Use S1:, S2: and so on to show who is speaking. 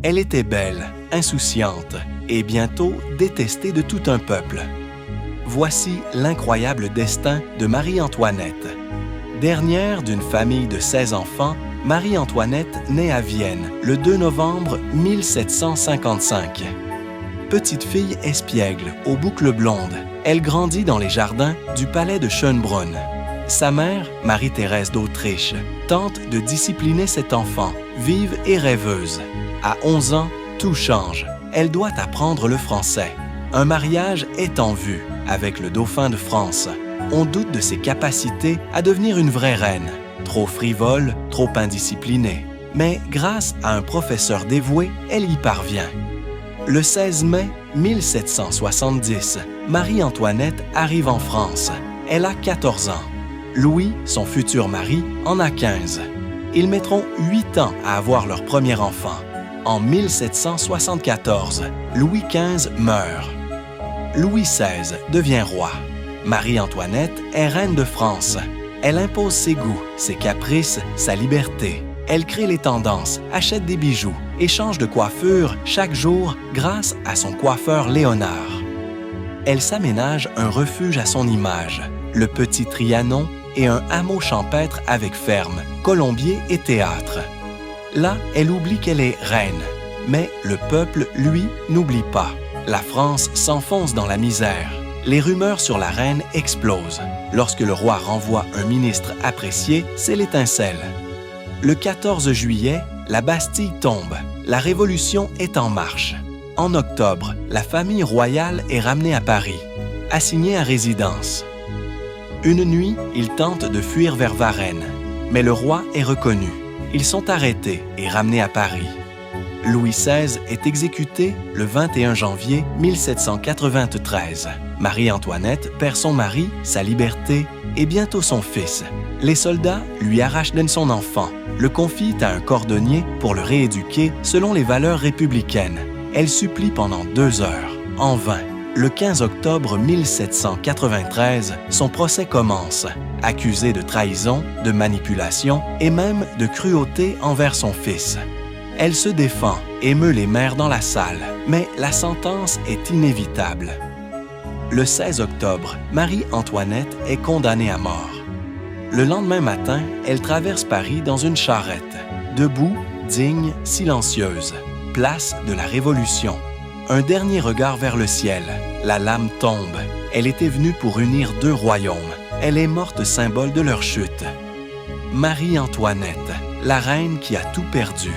S1: Elle était belle, insouciante et bientôt détestée de tout un peuple. Voici l'incroyable destin de Marie-Antoinette. Dernière d'une famille de 16 enfants, Marie-Antoinette naît à Vienne le 2 novembre 1755. Petite fille espiègle, aux boucles blondes, elle grandit dans les jardins du palais de Schönbrunn. Sa mère, Marie-Thérèse d'Autriche, tente de discipliner cet enfant, vive et rêveuse. À 11 ans, tout change. Elle doit apprendre le français. Un mariage est en vue avec le dauphin de France. On doute de ses capacités à devenir une vraie reine. Trop frivole, trop indisciplinée. Mais grâce à un professeur dévoué, elle y parvient. Le 16 mai 1770, Marie-Antoinette arrive en France. Elle a 14 ans. Louis, son futur mari, en a 15. Ils mettront 8 ans à avoir leur premier enfant. En 1774, Louis XV meurt. Louis XVI devient roi. Marie-Antoinette est reine de France. Elle impose ses goûts, ses caprices, sa liberté. Elle crée les tendances, achète des bijoux et change de coiffure chaque jour grâce à son coiffeur Léonard. Elle s'aménage un refuge à son image, le Petit Trianon et un hameau champêtre avec ferme, colombier et théâtre. Là, elle oublie qu'elle est reine. Mais le peuple, lui, n'oublie pas. La France s'enfonce dans la misère. Les rumeurs sur la reine explosent. Lorsque le roi renvoie un ministre apprécié, c'est l'étincelle. Le 14 juillet, la Bastille tombe. La Révolution est en marche. En octobre, la famille royale est ramenée à Paris, assignée à résidence. Une nuit, ils tentent de fuir vers Varennes, mais le roi est reconnu. Ils sont arrêtés et ramenés à Paris. Louis XVI est exécuté le 21 janvier 1793. Marie-Antoinette perd son mari, sa liberté et bientôt son fils. Les soldats lui arrachent son enfant, le confient à un cordonnier pour le rééduquer selon les valeurs républicaines. Elle supplie pendant 2 heures, en vain. Le 15 octobre 1793, son procès commence, accusé de trahison, de manipulation et même de cruauté envers son fils. Elle se défend, émeut les maires dans la salle, mais la sentence est inévitable. Le 16 octobre, Marie-Antoinette est condamnée à mort. Le lendemain matin, elle traverse Paris dans une charrette, debout, digne, silencieuse, place de la Révolution. Un dernier regard vers le ciel. La lame tombe. Elle était venue pour unir 2 royaumes. Elle est morte symbole de leur chute. Marie-Antoinette, la reine qui a tout perdu.